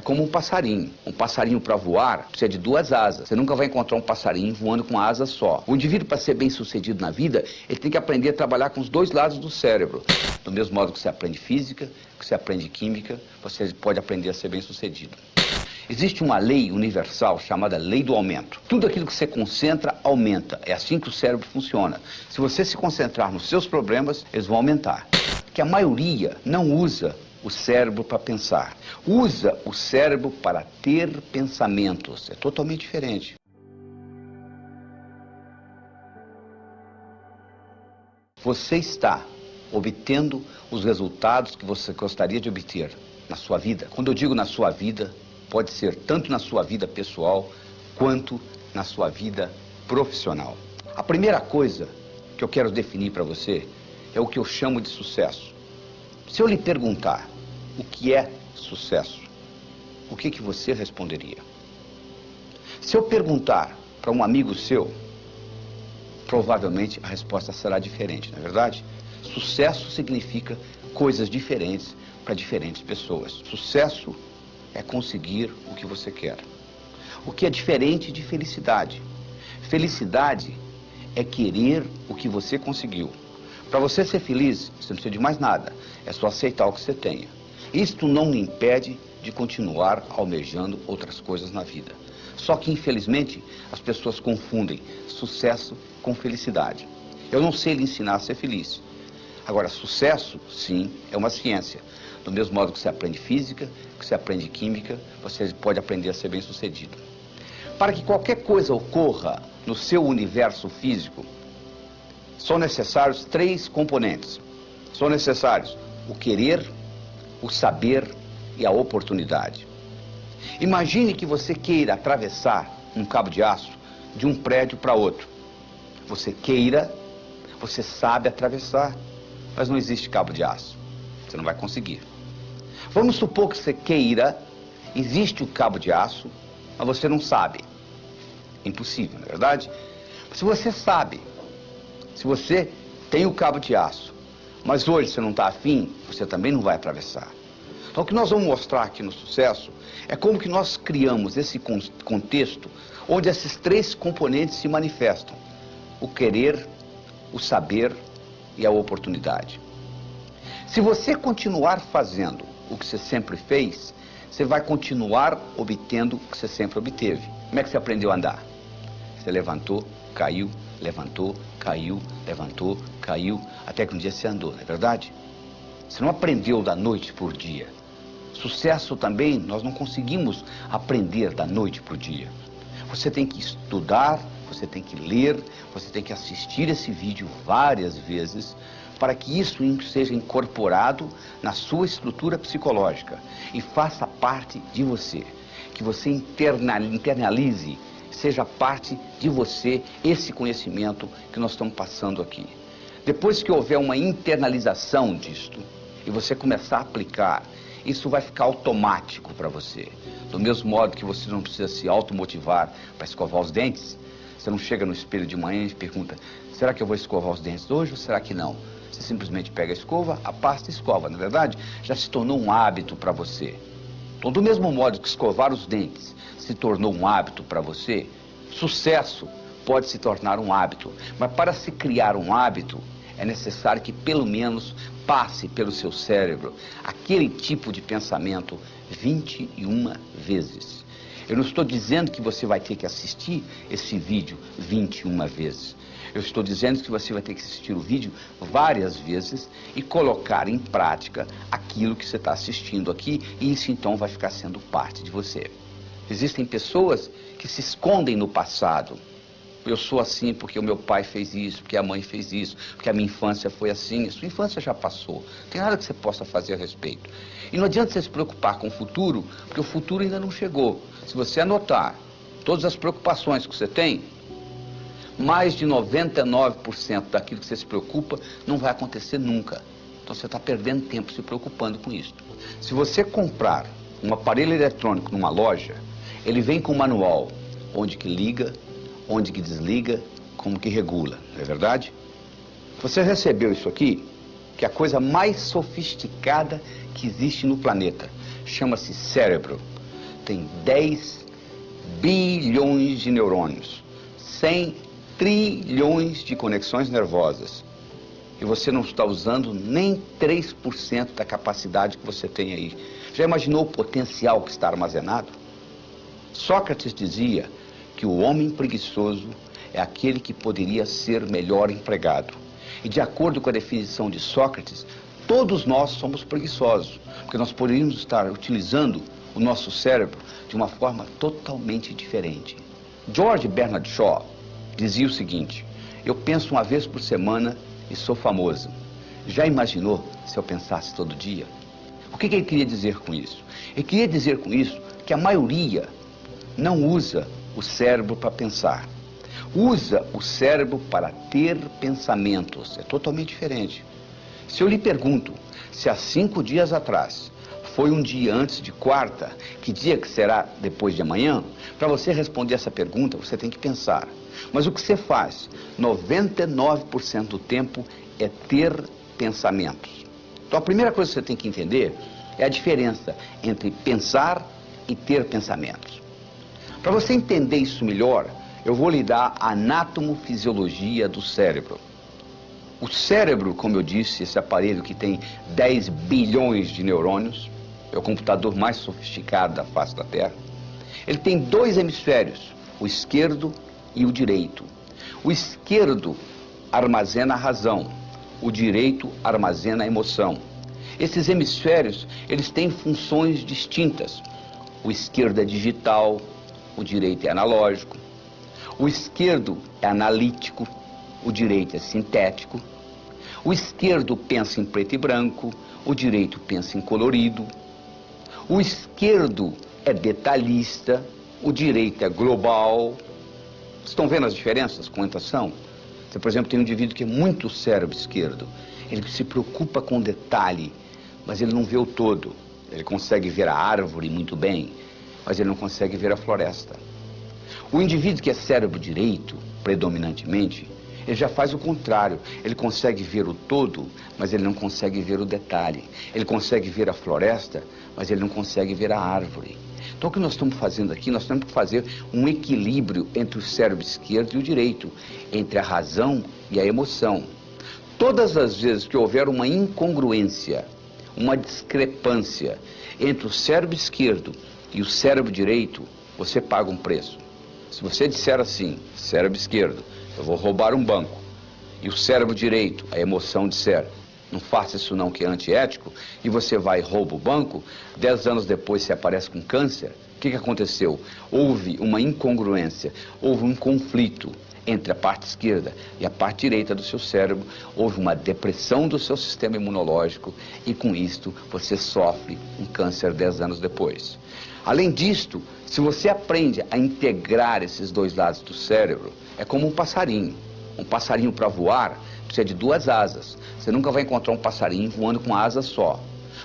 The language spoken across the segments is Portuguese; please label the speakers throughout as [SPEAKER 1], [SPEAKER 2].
[SPEAKER 1] é como um passarinho. Um passarinho para voar precisa de duas asas. Você nunca vai encontrar um passarinho voando com uma asa só. O indivíduo, para ser bem sucedido na vida, ele tem que aprender a trabalhar com os dois lados do cérebro. Do mesmo modo que você aprende física, que você aprende química, você pode aprender a ser bem sucedido. Existe uma lei universal chamada lei do aumento. Tudo aquilo que você concentra, aumenta. É assim que o cérebro funciona. Se você se concentrar nos seus problemas, eles vão aumentar. Que a maioria não usa o cérebro para pensar. Usa o cérebro para ter pensamentos. É totalmente diferente. Você está obtendo os resultados que você gostaria de obter na sua vida. Quando eu digo na sua vida, pode ser tanto na sua vida pessoal, quanto na sua vida profissional. A primeira coisa que eu quero definir para você é o que eu chamo de sucesso. Se eu lhe perguntar o que é sucesso, o que você responderia? Se eu perguntar para um amigo seu, provavelmente a resposta será diferente, não é verdade? Sucesso significa coisas diferentes para diferentes pessoas. Sucesso é conseguir o que você quer. O que é diferente de felicidade. Felicidade é querer o que você conseguiu. Para você ser feliz, você não precisa de mais nada. É só aceitar o que você tenha. Isto não lhe impede de continuar almejando outras coisas na vida. Só que, infelizmente, as pessoas confundem sucesso com felicidade. Eu não sei lhe ensinar a ser feliz. Agora, sucesso, sim, é uma ciência. Do mesmo modo que você aprende física, que você aprende química, você pode aprender a ser bem sucedido. Para que qualquer coisa ocorra no seu universo físico, são necessários 3 componentes. São necessários o querer, o saber e a oportunidade. Imagine que você queira atravessar um cabo de aço de um prédio para outro. Você queira, você sabe atravessar, mas não existe cabo de aço. Você não vai conseguir. Vamos supor que você queira, existe o cabo de aço, mas você não sabe. Impossível, não é verdade? Se você sabe, se você tem o cabo de aço, mas hoje você não está afim, você também não vai atravessar. Então o que nós vamos mostrar aqui no sucesso é como que nós criamos esse contexto onde esses 3 componentes se manifestam. O querer, o saber e a oportunidade. Se você continuar fazendo o que você sempre fez, você vai continuar obtendo o que você sempre obteve. Como é que você aprendeu a andar? Você levantou, caiu, levantou, caiu, levantou, caiu, até que um dia você andou, não é verdade? Você não aprendeu da noite por dia. Sucesso também, nós não conseguimos aprender da noite para o dia. Você tem que estudar, você tem que ler, você tem que assistir esse vídeo várias vezes para que isso seja incorporado na sua estrutura psicológica e faça parte de você. Que você internalize, seja parte de você esse conhecimento que nós estamos passando aqui. Depois que houver uma internalização disto e você começar a aplicar, isso vai ficar automático para você. Do mesmo modo que você não precisa se automotivar para escovar os dentes, você não chega no espelho de manhã e pergunta, será que eu vou escovar os dentes hoje ou será que não? Você simplesmente pega a escova, a pasta e escova, na verdade, já se tornou um hábito para você. Então, do mesmo modo que escovar os dentes se tornou um hábito para você, sucesso pode se tornar um hábito. Mas para se criar um hábito, é necessário que pelo menos passe pelo seu cérebro aquele tipo de pensamento 21 vezes. Eu não estou dizendo que você vai ter que assistir esse vídeo 21 vezes. Eu estou dizendo que você vai ter que assistir o vídeo várias vezes e colocar em prática aquilo que você está assistindo aqui, e isso então vai ficar sendo parte de você. Existem pessoas que se escondem no passado. Eu sou assim porque o meu pai fez isso, porque a mãe fez isso, porque a minha infância foi assim. A sua infância já passou. Não tem nada que você possa fazer a respeito. E não adianta você se preocupar com o futuro, porque o futuro ainda não chegou. Se você anotar todas as preocupações que você tem, mais de 99% daquilo que você se preocupa não vai acontecer nunca. Então você está perdendo tempo se preocupando com isso. Se você comprar um aparelho eletrônico numa loja, ele vem com um manual, onde que liga, onde que desliga, como que regula, não é verdade? Você recebeu isso aqui, que é a coisa mais sofisticada que existe no planeta. Chama-se cérebro. tem 10 bilhões de neurônios, 100 trilhões de conexões nervosas. E você não está usando nem 3% da capacidade que você tem aí. Já imaginou o potencial que está armazenado? Sócrates dizia que o homem preguiçoso é aquele que poderia ser melhor empregado. E de acordo com a definição de Sócrates, todos nós somos preguiçosos, porque nós poderíamos estar utilizando o nosso cérebro de uma forma totalmente diferente. George Bernard Shaw dizia o seguinte: eu penso uma vez por semana e sou famoso. Já imaginou se eu pensasse todo dia? O que ele queria dizer com isso? Ele queria dizer com isso que a maioria não usa o cérebro para pensar. Usa o cérebro para ter pensamentos. É totalmente diferente. Se eu lhe pergunto se há 5 dias atrás foi um dia antes de quarta, que dia que será depois de amanhã? Para você responder essa pergunta, você tem que pensar. Mas o que você faz 99% do tempo é ter pensamentos. Então a primeira coisa que você tem que entender é a diferença entre pensar e ter pensamentos. Para você entender isso melhor, eu vou lhe dar a anatomofisiologia do cérebro. O cérebro, como eu disse, esse aparelho que tem 10 bilhões de neurônios, é o computador mais sofisticado da face da Terra. Ele tem 2 hemisférios, o esquerdo e o direito. O esquerdo armazena a razão, o direito armazena a emoção. Esses hemisférios, eles têm funções distintas. O esquerdo é digital, o direito é analógico. O esquerdo é analítico, o direito é sintético. O esquerdo pensa em preto e branco, o direito pensa em colorido. O esquerdo é detalhista, o direito é global. Vocês estão vendo as diferenças? Quantas são? Você, por exemplo, tem um indivíduo que é muito cérebro esquerdo. Ele se preocupa com detalhe, mas ele não vê o todo. Ele consegue ver a árvore muito bem, mas ele não consegue ver a floresta. O indivíduo que é cérebro direito, predominantemente, ele já faz o contrário. Ele consegue ver o todo, mas ele não consegue ver o detalhe. Ele consegue ver a floresta, mas ele não consegue ver a árvore. Então o que nós estamos fazendo aqui, nós temos que fazer um equilíbrio entre o cérebro esquerdo e o direito, entre a razão e a emoção. Todas as vezes que houver uma incongruência, uma discrepância entre o cérebro esquerdo e o cérebro direito, você paga um preço. Se você disser assim, cérebro esquerdo, eu vou roubar um banco, e o cérebro direito, a emoção, disser, não faça isso não, que é antiético, e você vai e rouba o banco, 10 anos depois você aparece com câncer, o que aconteceu? Houve uma incongruência, houve um conflito entre a parte esquerda e a parte direita do seu cérebro, houve uma depressão do seu sistema imunológico, e com isto você sofre um câncer 10 anos depois. Além disto, se você aprende a integrar esses 2 lados do cérebro, é como um passarinho. Um passarinho para voar precisa de 2 asas. Você nunca vai encontrar um passarinho voando com uma asa só.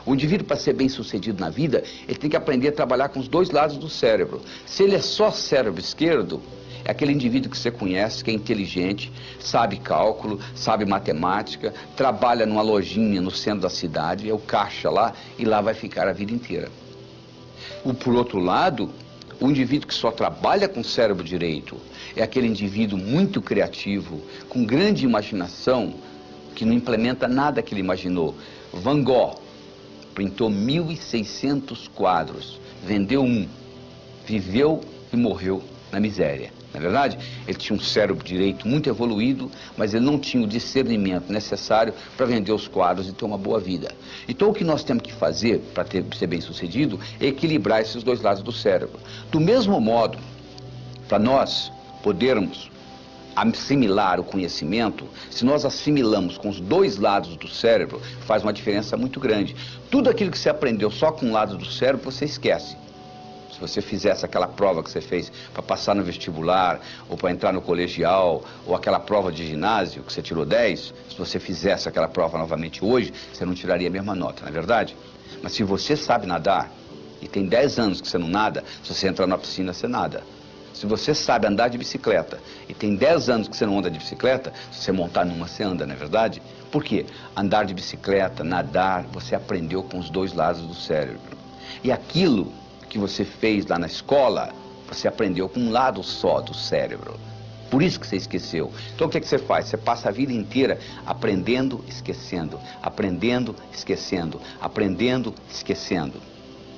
[SPEAKER 1] O indivíduo, para ser bem sucedido na vida, ele tem que aprender a trabalhar com os 2 lados do cérebro. Se ele é só cérebro esquerdo, é aquele indivíduo que você conhece, que é inteligente, sabe cálculo, sabe matemática, trabalha numa lojinha no centro da cidade, é o caixa lá, e lá vai ficar a vida inteira. Por outro lado, o indivíduo que só trabalha com o cérebro direito é aquele indivíduo muito criativo, com grande imaginação, que não implementa nada que ele imaginou. Van Gogh pintou 1.600 quadros, vendeu um, viveu e morreu na miséria. Na verdade, ele tinha um cérebro direito muito evoluído, mas ele não tinha o discernimento necessário para vender os quadros e ter uma boa vida. Então, o que nós temos que fazer para ser bem sucedido é equilibrar esses 2 lados do cérebro. Do mesmo modo, para nós podermos assimilar o conhecimento, se nós assimilamos com os 2 lados do cérebro, faz uma diferença muito grande. Tudo aquilo que você aprendeu só com um lado do cérebro, você esquece. Se você fizesse aquela prova que você fez para passar no vestibular, ou para entrar no colegial, ou aquela prova de ginásio que você tirou 10, se você fizesse aquela prova novamente hoje, você não tiraria a mesma nota, não é verdade? Mas se você sabe nadar, e tem 10 anos que você não nada, se você entrar na piscina, você nada. Se você sabe andar de bicicleta, e tem 10 anos que você não anda de bicicleta, se você montar numa, você anda, não é verdade? Por quê? Andar de bicicleta, nadar, você aprendeu com os 2 lados do cérebro. E aquilo que que você fez lá na escola, você aprendeu com um lado só do cérebro. Por isso que você esqueceu. Então o que você faz? Você passa a vida inteira aprendendo, esquecendo, aprendendo, esquecendo, aprendendo, esquecendo.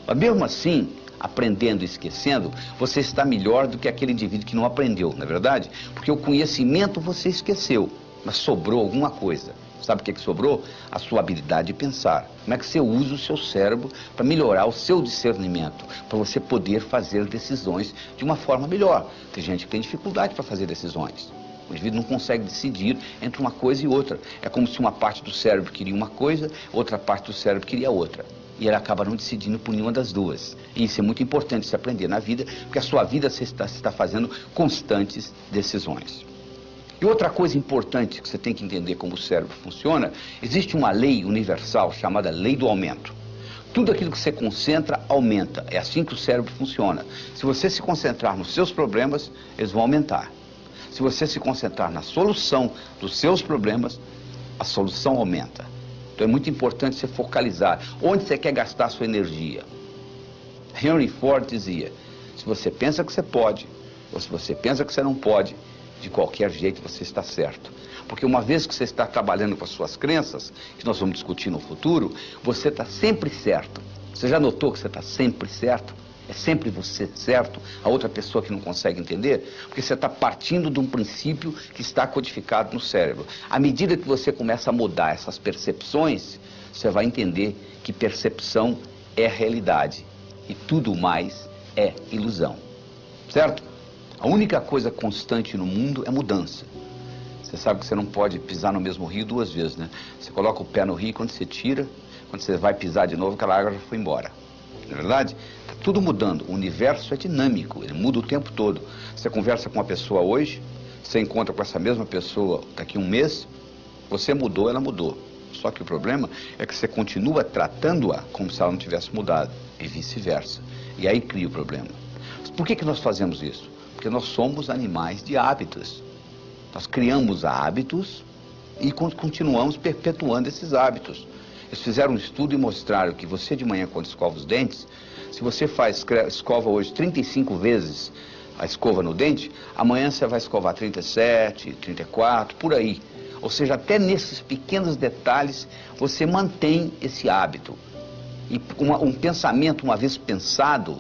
[SPEAKER 1] Mas mesmo assim, aprendendo e esquecendo, você está melhor do que aquele indivíduo que não aprendeu, não é verdade? Porque o conhecimento você esqueceu, mas sobrou alguma coisa. Sabe o que sobrou? A sua habilidade de pensar. Como é que você usa o seu cérebro para melhorar o seu discernimento, para você poder fazer decisões de uma forma melhor. Tem gente que tem dificuldade para fazer decisões. O indivíduo não consegue decidir entre uma coisa e outra. É como se uma parte do cérebro queria uma coisa, outra parte do cérebro queria outra. E ele acaba não decidindo por nenhuma das duas. E isso é muito importante se aprender na vida, porque a sua vida você está fazendo constantes decisões. E outra coisa importante que você tem que entender como o cérebro funciona, existe uma lei universal chamada lei do aumento. Tudo aquilo que você concentra, aumenta. É assim que o cérebro funciona. Se você se concentrar nos seus problemas, eles vão aumentar. Se você se concentrar na solução dos seus problemas, a solução aumenta. Então é muito importante você focalizar onde você quer gastar a sua energia. Henry Ford dizia, se você pensa que você pode, ou se você pensa que você não pode, de qualquer jeito você está certo. Porque uma vez que você está trabalhando com as suas crenças, que nós vamos discutir no futuro, você está sempre certo. Você já notou que você está sempre certo? É sempre você certo, a outra pessoa que não consegue entender? Porque você está partindo de um princípio que está codificado no cérebro. À medida que você começa a mudar essas percepções, você vai entender que percepção é realidade e tudo mais é ilusão. Certo? A única coisa constante no mundo é mudança. Você sabe que você não pode pisar no mesmo rio duas vezes, né? Você coloca o pé no rio, quando você tira, quando você vai pisar de novo, aquela água já foi embora. Não é verdade? Está tudo mudando. O universo é dinâmico, ele muda o tempo todo. Você conversa com uma pessoa hoje, você encontra com essa mesma pessoa daqui a um mês, você mudou, ela mudou. Só que o problema é que você continua tratando-a como se ela não tivesse mudado, e vice-versa. E aí cria o problema. Por que nós fazemos isso? Porque nós somos animais de hábitos. Nós criamos hábitos e continuamos perpetuando esses hábitos. Eles fizeram um estudo e mostraram que você de manhã, quando escova os dentes, se você escova hoje 35 vezes a escova no dente, amanhã você vai escovar 37, 34, por aí. Ou seja, até nesses pequenos detalhes você mantém esse hábito. E um pensamento, uma vez pensado,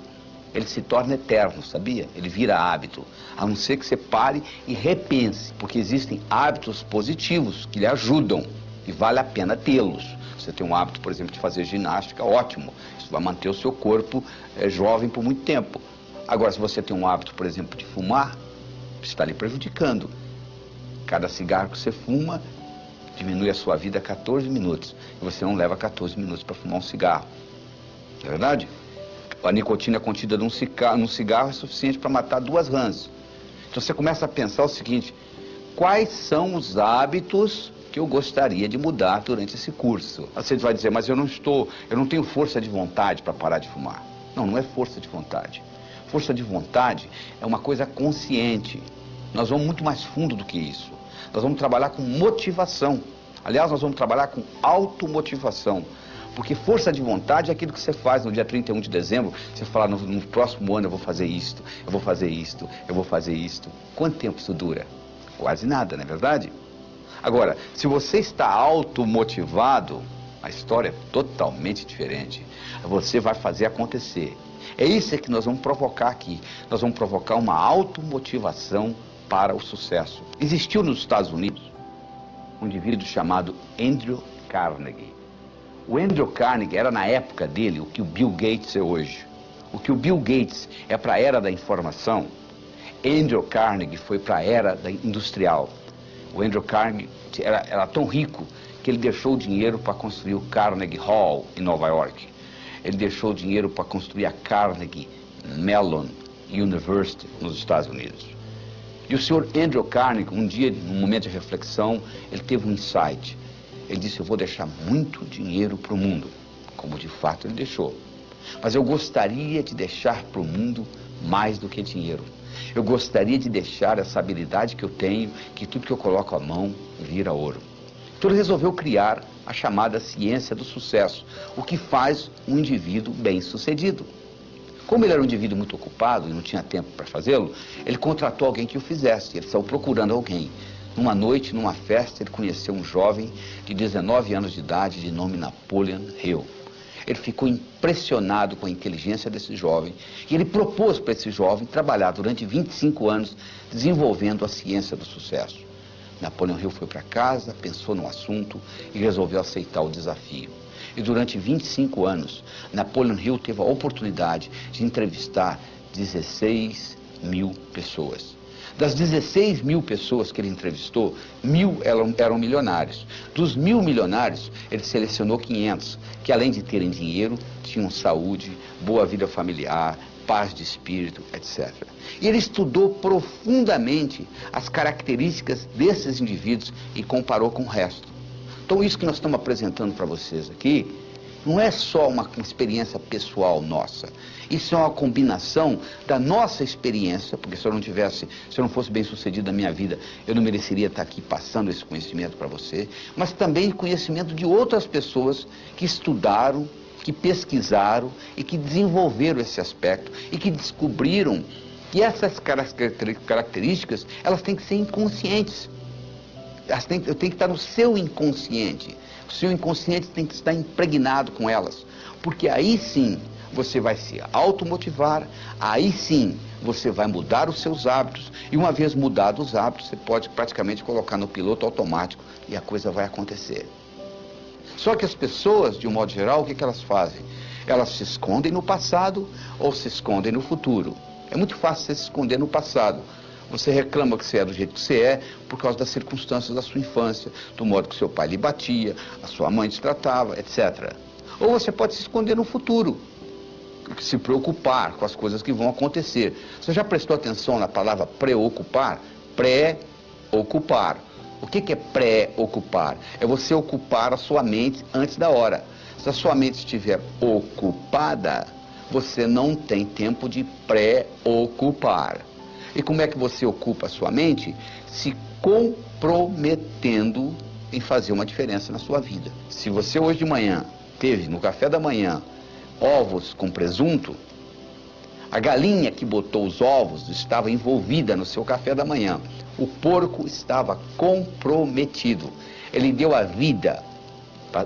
[SPEAKER 1] ele se torna eterno, sabia? Ele vira hábito, a não ser que você pare e repense, porque existem hábitos positivos que lhe ajudam e vale a pena tê-los. Você tem um hábito, por exemplo, de fazer ginástica, ótimo, isso vai manter o seu corpo jovem por muito tempo. Agora, se você tem um hábito, por exemplo, de fumar, você está lhe prejudicando. Cada cigarro que você fuma diminui a sua vida 14 minutos, e você não leva 14 minutos para fumar um cigarro, não é verdade? A nicotina contida num cigarro é suficiente para matar 2 rãs. Então você começa a pensar o seguinte, quais são os hábitos que eu gostaria de mudar durante esse curso? Você vai dizer, mas eu não tenho força de vontade para parar de fumar. Não, não é força de vontade. Força de vontade é uma coisa consciente. Nós vamos muito mais fundo do que isso. Nós vamos trabalhar com motivação. Aliás, nós vamos trabalhar com automotivação. Porque força de vontade é aquilo que você faz no dia 31 de dezembro. Você fala, no próximo ano eu vou fazer isto, eu vou fazer isto, eu vou fazer isto. Quanto tempo isso dura? Quase nada, não é verdade? Agora, se você está automotivado, a história é totalmente diferente. Você vai fazer acontecer. É isso que nós vamos provocar aqui. Nós vamos provocar uma automotivação para o sucesso. Existiu nos Estados Unidos um indivíduo chamado Andrew Carnegie. O Andrew Carnegie era, na época dele, o que o Bill Gates é hoje. O que o Bill Gates é para a era da informação, Andrew Carnegie foi para a era da industrial. O Andrew Carnegie era tão rico que ele deixou o dinheiro para construir o Carnegie Hall em Nova York. Ele deixou o dinheiro para construir a Carnegie Mellon University nos Estados Unidos. E o senhor Andrew Carnegie, um dia, num momento de reflexão, ele teve um insight. Ele disse, eu vou deixar muito dinheiro para o mundo, como de fato ele deixou. Mas eu gostaria de deixar para o mundo mais do que dinheiro. Eu gostaria de deixar essa habilidade que eu tenho, que tudo que eu coloco a mão vira ouro. Então ele resolveu criar a chamada ciência do sucesso, o que faz um indivíduo bem-sucedido. Como ele era um indivíduo muito ocupado e não tinha tempo para fazê-lo, ele contratou alguém que o fizesse. Ele saiu procurando alguém. Numa noite, numa festa, ele conheceu um jovem de 19 anos de idade, de nome Napoleon Hill. Ele ficou impressionado com a inteligência desse jovem e ele propôs para esse jovem trabalhar durante 25 anos desenvolvendo a ciência do sucesso. Napoleon Hill foi para casa, pensou no assunto e resolveu aceitar o desafio. E durante 25 anos, Napoleon Hill teve a oportunidade de entrevistar 16 mil pessoas. Das 16 mil pessoas que ele entrevistou, 1.000 eram milionários. Dos 1.000 milionários, ele selecionou 500, que além de terem dinheiro, tinham saúde, boa vida familiar, paz de espírito, etc. E ele estudou profundamente as características desses indivíduos e comparou com o resto. Então isso que nós estamos apresentando para vocês aqui, não é só uma experiência pessoal nossa. Isso é uma combinação da nossa experiência, porque se eu não fosse bem sucedido na minha vida, eu não mereceria estar aqui passando esse conhecimento para você, mas também conhecimento de outras pessoas que estudaram, que pesquisaram e que desenvolveram esse aspecto e que descobriram que essas características, elas têm que ser inconscientes. Elas têm que estar no seu inconsciente. O seu inconsciente tem que estar impregnado com elas. Porque aí sim você vai se automotivar, aí sim você vai mudar os seus hábitos. E uma vez mudados os hábitos, você pode praticamente colocar no piloto automático e a coisa vai acontecer. Só que as pessoas, de um modo geral, o que elas fazem? Elas se escondem no passado ou se escondem no futuro. É muito fácil você se esconder no passado. Você reclama que você é do jeito que você é por causa das circunstâncias da sua infância, do modo que seu pai lhe batia, a sua mãe te tratava, etc. Ou você pode se esconder no futuro, se preocupar com as coisas que vão acontecer. Você já prestou atenção na palavra preocupar? Pré-ocupar. O que é pré-ocupar? É você ocupar a sua mente antes da hora. Se a sua mente estiver ocupada, você não tem tempo de pré-ocupar. E como é que você ocupa a sua mente? Se comprometendo em fazer uma diferença na sua vida. Se você hoje de manhã teve no café da manhã ovos com presunto, a galinha que botou os ovos estava envolvida no seu café da manhã. O porco estava comprometido. Ele deu a vida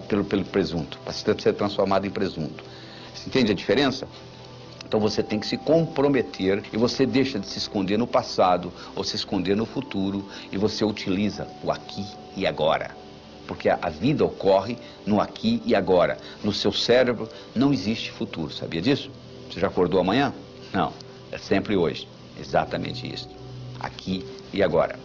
[SPEAKER 1] pelo presunto, para ser transformado em presunto. Você entende a diferença? Então você tem que se comprometer e você deixa de se esconder no passado ou se esconder no futuro e você utiliza o aqui e agora. Porque a vida ocorre no aqui e agora. No seu cérebro não existe futuro, sabia disso? Você já acordou amanhã? Não, é sempre hoje. Exatamente isso. Aqui e agora.